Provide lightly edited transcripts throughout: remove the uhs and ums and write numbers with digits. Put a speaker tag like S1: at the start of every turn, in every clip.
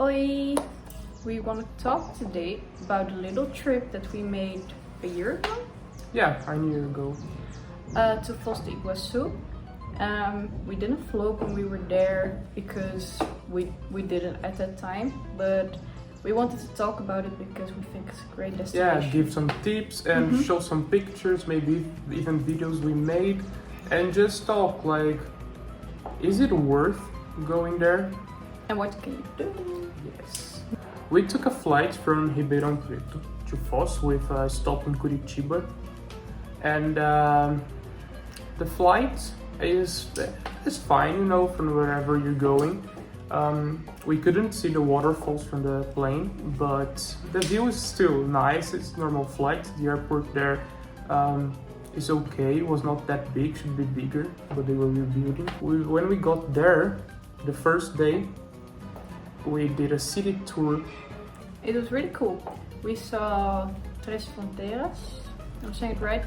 S1: Ahoy! We want to talk today about a little trip that we made a year ago.
S2: Yeah, a year ago.
S1: To Foz do Iguaçu. We didn't vlog when we were there because we didn't at that time, but we wanted to talk about it because we think it's a great destination.
S2: Yeah, give some tips and show some pictures, maybe even videos we made, and just talk like, is it worth going there?
S1: And what can you do?
S2: Yes. We took a flight from Ribeirão Preto to Foz with a stop in Curitiba, and the flight is fine, you know, from wherever you're going. We couldn't see the waterfalls from the plane, but the view is still nice. It's a normal flight. The airport there is okay. It was not that big, should be bigger, but they were rebuilding. When we got there, the first day, we did a city tour.
S1: It was really cool. We saw Três Fronteiras. I'm saying it right?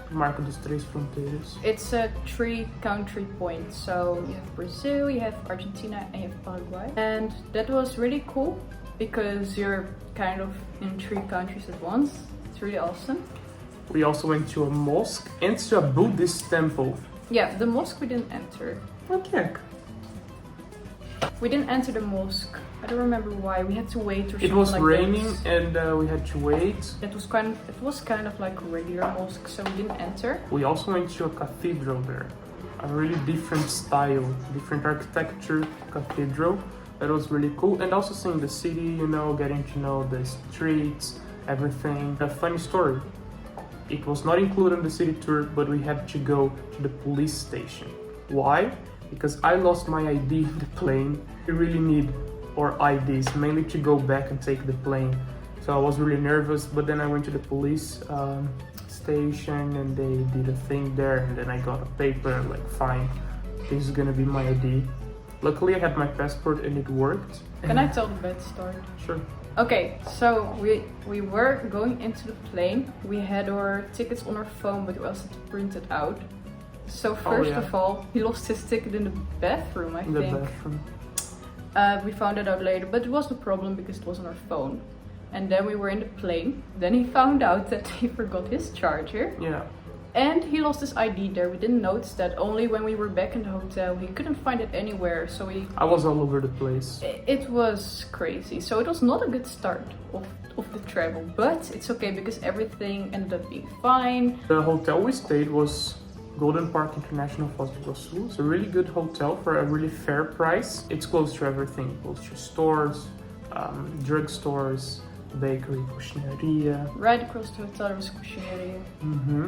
S2: Marco dos Três Fronteiras.
S1: It's a 3-country point. So you have Brazil, you have Argentina, and you have Paraguay. And that was really cool because you're kind of in 3 countries at once. It's really awesome.
S2: We also went to a mosque and to a Buddhist temple.
S1: Yeah, the mosque we didn't enter.
S2: Okay.
S1: We didn't enter the mosque. I don't remember why. We had to wait or something.
S2: It was
S1: like
S2: raining
S1: that.
S2: and we had to wait.
S1: It was kind of like a regular mosque, so we didn't enter.
S2: We also went to a cathedral there. A really different style, different architecture cathedral. That was really cool. And also seeing the city, you know, getting to know the streets, everything. A funny story. It was not included in the city tour, but we had to go to the police station. Why? Because I lost my ID in the plane. We really need our IDs, mainly to go back and take the plane. So I was really nervous, but then I went to the police station and they did a thing there, and then I got a paper, like, fine, this is gonna be my ID. Luckily I had my passport and it worked.
S1: Can I tell the bad story?
S2: Sure.
S1: Okay, so we were going into the plane. We had our tickets on our phone, but we also had to print it out. So first of all, he lost his ticket in the bathroom, I think.
S2: In the bathroom.
S1: We found it out later, but it was no problem because it was on our phone. And then we were in the plane. Then he found out that he forgot his charger.
S2: Yeah.
S1: And he lost his ID there. We didn't notice that. Only when we were back in the hotel, he couldn't find it anywhere. So I
S2: was all over the place.
S1: It was crazy. So it was not a good start of the travel, but it's okay because everything ended up being fine.
S2: The hotel we stayed was Golden Park International Foz do Iguaçu. It's a really good hotel for a really fair price. It's close to everything, close to stores, drugstores, bakery, cucinaria.
S1: Right across the hotel there was a cucinaria.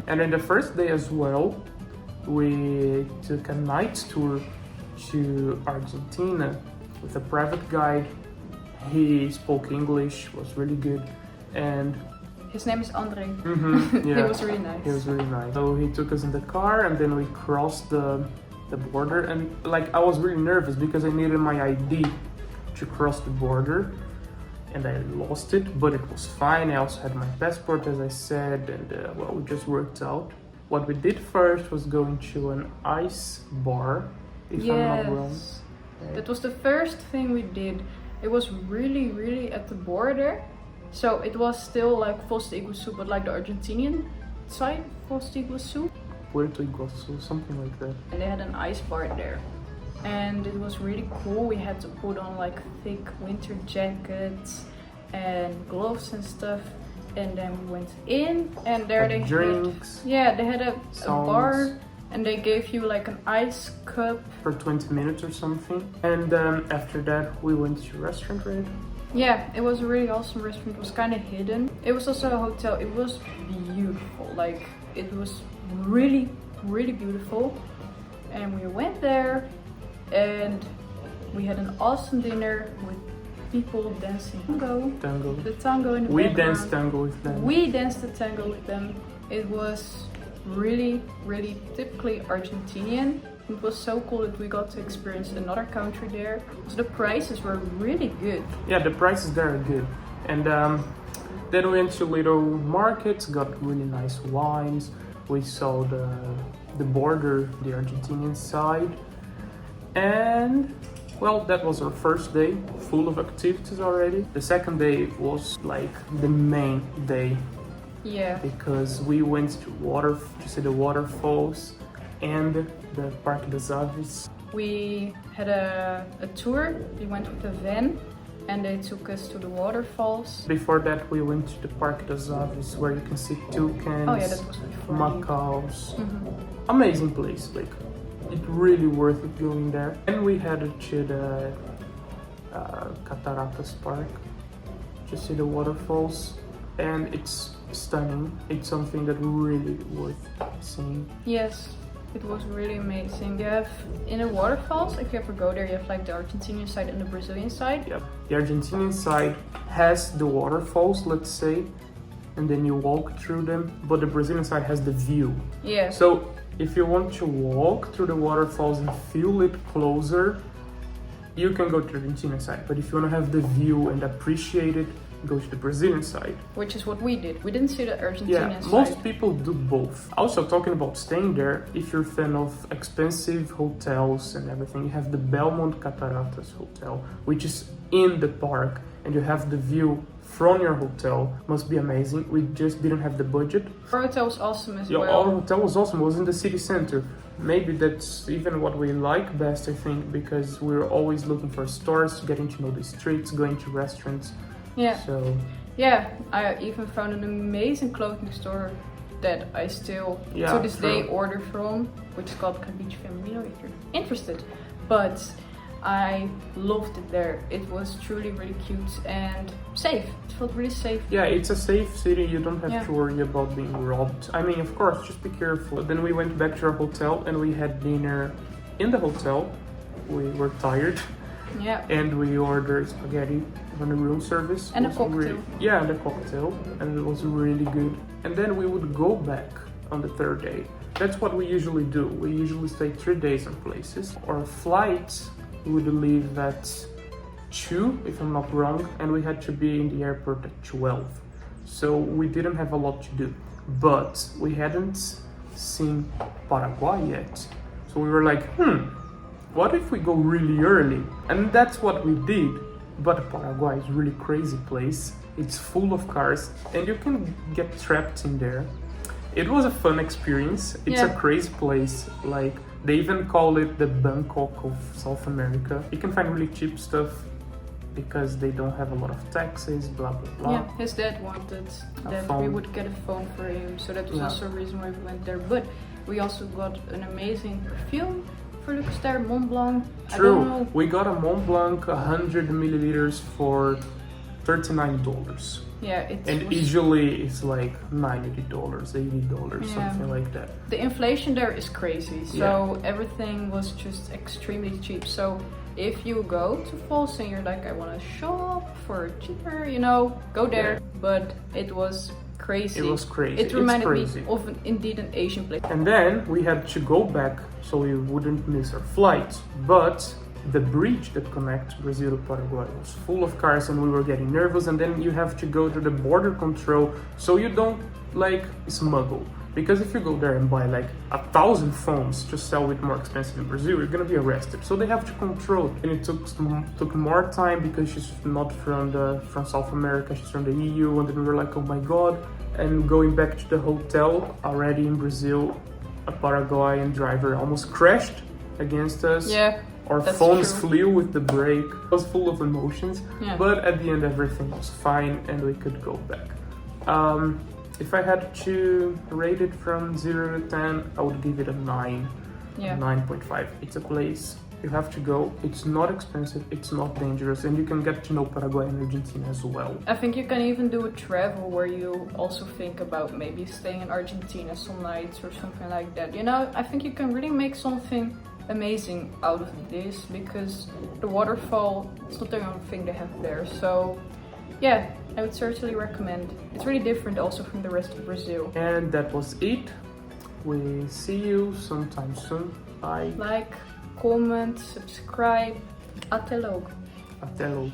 S2: And then the first day as well, we took a night tour to Argentina with a private guide. He spoke English, was really good, and
S1: his name is Andre.
S2: Yeah.
S1: He was really nice.
S2: He was really nice. So he took us in the car and then we crossed the border, and like I was really nervous because I needed my ID to cross the border and I lost it, but it was fine. I also had my passport, as I said, and well, we just worked out. What we did first was going to an ice bar, if I'm not wrong.
S1: That was the first thing we did. It was really, really at the border. So it was still like Foz do Iguaçu, but like the Argentinian side, Foz do Iguaçu.
S2: Puerto Iguaçu, something like that.
S1: And they had an ice bar there. And it was really cool. We had to put on like thick winter jackets and gloves and stuff. And then we went in and there they
S2: drinks.
S1: They had a bar. And they gave you like an ice cup.
S2: For 20 minutes or something. And after that we went to a restaurant, right?
S1: Yeah, it was a really awesome restaurant. It was kind of hidden. It was also a hotel. It was beautiful. Like, it was really, really beautiful. And we went there and we had an awesome dinner with people dancing tango. The tango in the background.
S2: We danced tango with them.
S1: We danced the tango with them. It was really, really typically Argentinian. It was so cool that we got to experience another country there. So the prices were really good.
S2: Yeah, the prices there are good. And then we went to little markets, got really nice wines. We saw the border, the Argentinian side. And Well, that was our first day, full of activities already. The second day was like the main day.
S1: Yeah.
S2: Because we went to see the waterfalls and the Parque das Aves.
S1: We had a tour. We went with a van and they took us to the waterfalls.
S2: Before that, we went to the Parque das Aves where you can see toucans,
S1: Oh yeah, that was before.
S2: macaws. Amazing place, like it really worth it going there. And we headed to the Cataratas Park to see the waterfalls, and it's stunning. It's something that really worth seeing.
S1: Yes, it was really amazing. You have in the waterfalls, if you ever go there, you have like the Argentinian side and the Brazilian side.
S2: Yep. The Argentinian side has the waterfalls, let's say, and then you walk through them, but the Brazilian side has the view.
S1: Yeah.
S2: So if you want to walk through the waterfalls and feel it closer, you can go to the Argentinian side. But if you want to have the view and appreciate it, go to the Brazilian side.
S1: Which is what we did. We didn't see the Argentinian side.
S2: Most people do both. Also, talking about staying there, if you're a fan of expensive hotels and everything, you have the Belmont Cataratas Hotel, which is in the park, and you have the view from your hotel. Must be amazing. We just didn't have the budget.
S1: Our hotel was awesome as well.
S2: Our hotel was awesome. It was in the city center. Maybe that's even what we like best, I think, because we're always looking for stores, getting to know the streets, going to restaurants.
S1: Yeah.
S2: So
S1: yeah, I even found an amazing clothing store that I still to this day order from, which is called Cabiche Feminino if you're interested. But I loved it there. It was truly really cute and safe. It felt really safe.
S2: Yeah, it's a safe city. You don't have to worry about being robbed. I mean, of course, just be careful. Then we went back to our hotel and we had dinner in the hotel. We were tired.
S1: Yeah.
S2: And we ordered spaghetti from the room service.
S1: And a cocktail.
S2: And a cocktail. And it was really good. And then we would go back on the third day. That's what we usually do. We usually stay 3 days in places. Our flight would leave at 2, if I'm not wrong. And we had to be in the airport at 12. So we didn't have a lot to do. But we hadn't seen Paraguay yet. So we were like, what if we go really early? And that's what we did. But Paraguay is a really crazy place. It's full of cars and you can get trapped in there. It was a fun experience. It's a crazy place. Like, they even call it the Bangkok of South America. You can find really cheap stuff because they don't have a lot of taxes, blah, blah, blah.
S1: Yeah, his dad wanted that we would get a phone for him. So that was also a reason why we went there. But we also got an amazing perfume for Lucas there, Mont Blanc.
S2: True, we got a Mont Blanc 100 milliliters for $39.
S1: Yeah,
S2: usually it's like $90, $80, something like that.
S1: The inflation there is crazy, so everything was just extremely cheap. So if you go to Falls and you're like, I want to shop for cheaper, go there. But it was crazy.
S2: It was crazy.
S1: It reminded me of indeed an Asian place.
S2: And then we had to go back so we wouldn't miss our flight. But the bridge that connects Brazil to Paraguay was full of cars and we were getting nervous. And then you have to go to the border control so you don't smuggle. Because if you go there and buy 1,000 phones to sell it more expensive in Brazil, you're gonna be arrested. So they have to control it. And it took more time because she's not from South America, she's from the EU. And then we were like, oh my God. And going back to the hotel, already in Brazil, a Paraguayan driver almost crashed against us.
S1: Yeah.
S2: Our phones flew with the brake. It was full of emotions. Yeah. But at the end, everything was fine and we could go back. If I had to rate it from 0 to 10, I would give it a 9. Yeah. 9.5. It's a place you have to go. It's not expensive, it's not dangerous, and you can get to know Paraguay and Argentina as well.
S1: I think you can even do a travel where you also think about maybe staying in Argentina some nights or something like that. I think you can really make something amazing out of this because the waterfall is not the only thing they have there. So yeah, I would certainly recommend. It's really different also from the rest of Brazil.
S2: And that was it. We see you sometime soon. Bye.
S1: Like, comment, subscribe. Até logo.
S2: Até logo.